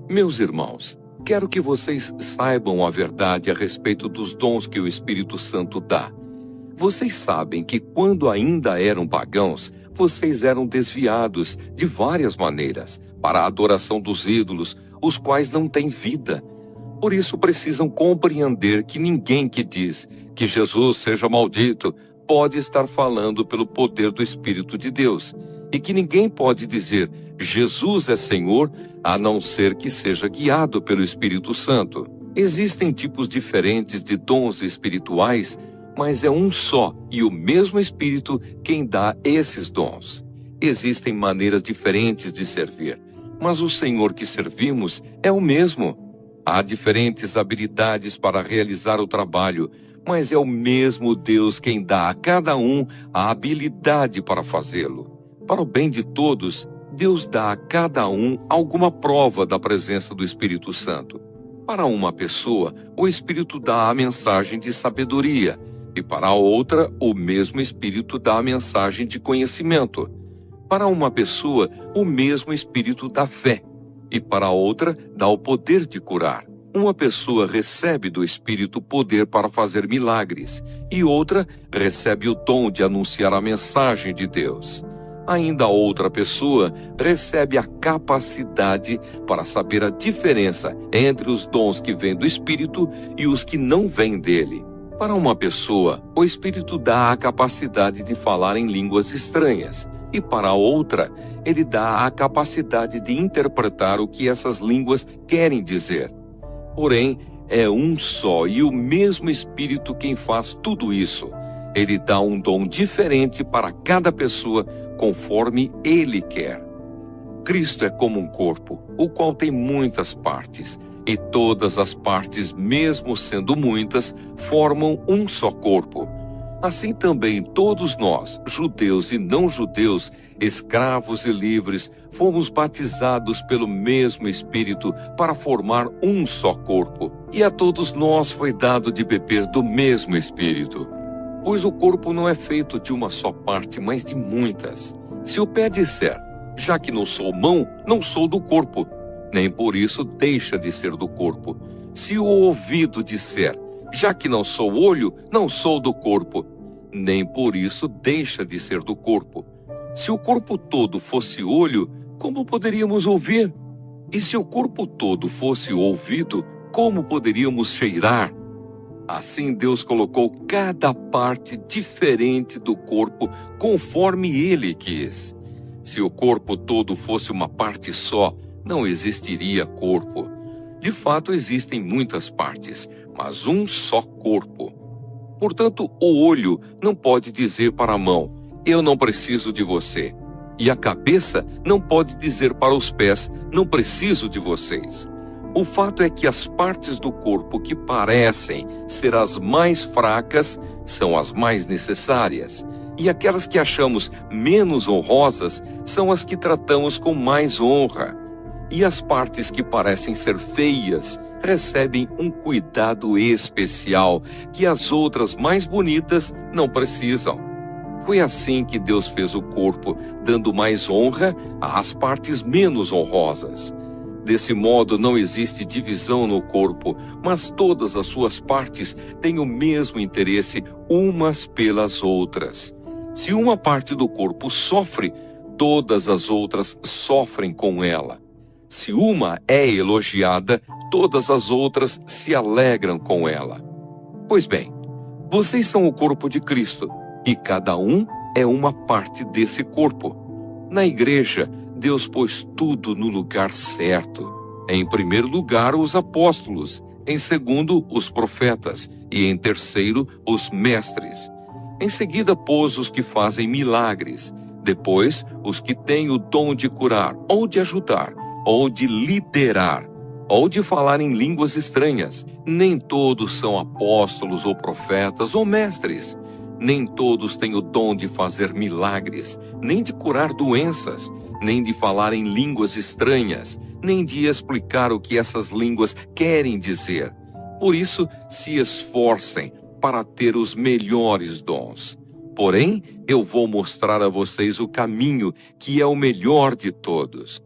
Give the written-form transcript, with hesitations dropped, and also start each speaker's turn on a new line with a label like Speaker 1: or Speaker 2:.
Speaker 1: Meus irmãos, quero que vocês saibam a verdade a respeito dos dons que o Espírito Santo dá. Vocês sabem que quando ainda eram pagãos, vocês eram desviados de várias maneiras para a adoração dos ídolos, os quais não têm vida. Por isso precisam compreender que ninguém que diz que Jesus seja maldito pode estar falando pelo poder do Espírito de Deus, e que ninguém pode dizer Jesus é Senhor a não ser que seja guiado pelo Espírito Santo. Existem tipos diferentes de dons espirituais, mas é um só e o mesmo Espírito quem dá esses dons. Existem maneiras diferentes de servir, mas o Senhor que servimos é o mesmo. Há diferentes habilidades para realizar o trabalho, mas é o mesmo Deus quem dá a cada um a habilidade para fazê-lo. Para o bem de todos, Deus dá a cada um alguma prova da presença do Espírito Santo. Para uma pessoa, o Espírito dá a mensagem de sabedoria, e para a outra, o mesmo Espírito dá a mensagem de conhecimento. Para uma pessoa, o mesmo Espírito dá fé, e para a outra, dá o poder de curar. Uma pessoa recebe do Espírito poder para fazer milagres, e outra recebe o dom de anunciar a mensagem de Deus. Ainda outra pessoa recebe a capacidade para saber a diferença entre os dons que vêm do Espírito e os que não vêm dele. Para uma pessoa, o Espírito dá a capacidade de falar em línguas estranhas, e para outra, ele dá a capacidade de interpretar o que essas línguas querem dizer. Porém, é um só e o mesmo Espírito quem faz tudo isso. Ele dá um dom diferente para cada pessoa, conforme ele quer. Cristo é como um corpo, o qual tem muitas partes, e todas as partes, mesmo sendo muitas, formam um só corpo. Assim também todos nós, judeus e não judeus, escravos e livres, fomos batizados pelo mesmo Espírito para formar um só corpo. E a todos nós foi dado de beber do mesmo Espírito. Pois o corpo não é feito de uma só parte, mas de muitas. Se o pé disser, já que não sou mão, não sou do corpo, nem por isso deixa de ser do corpo. Se o ouvido disser, já que não sou olho, não sou do corpo, nem por isso deixa de ser do corpo. Se o corpo todo fosse olho, como poderíamos ouvir? E se o corpo todo fosse ouvido, como poderíamos cheirar? Assim Deus colocou cada parte diferente do corpo conforme Ele quis. Se o corpo todo fosse uma parte só, não existiria corpo. De fato, existem muitas partes, mas um só corpo. Portanto, o olho não pode dizer para a mão, eu não preciso de você. E a cabeça não pode dizer para os pés, não preciso de vocês. O fato é que as partes do corpo que parecem ser as mais fracas são as mais necessárias, e aquelas que achamos menos honrosas são as que tratamos com mais honra. E as partes que parecem ser feias recebem um cuidado especial que as outras mais bonitas não precisam. Foi assim que Deus fez o corpo, dando mais honra às partes menos honrosas. Desse modo, não existe divisão no corpo, mas todas as suas partes têm o mesmo interesse umas pelas outras. Se uma parte do corpo sofre, todas as outras sofrem com ela. Se uma é elogiada, todas as outras se alegram com ela. Pois bem, vocês são o corpo de Cristo, e cada um é uma parte desse corpo. Na igreja, Deus pôs tudo no lugar certo. Em primeiro lugar, os apóstolos. Em segundo, os profetas. E em terceiro, os mestres. Em seguida, pôs os que fazem milagres. Depois, os que têm o dom de curar, ou de ajudar, ou de liderar, ou de falar em línguas estranhas. Nem todos são apóstolos ou profetas ou mestres. Nem todos têm o dom de fazer milagres, nem de curar doenças, nem de falar em línguas estranhas, nem de explicar o que essas línguas querem dizer. Por isso, se esforcem para ter os melhores dons. Porém, eu vou mostrar a vocês o caminho que é o melhor de todos.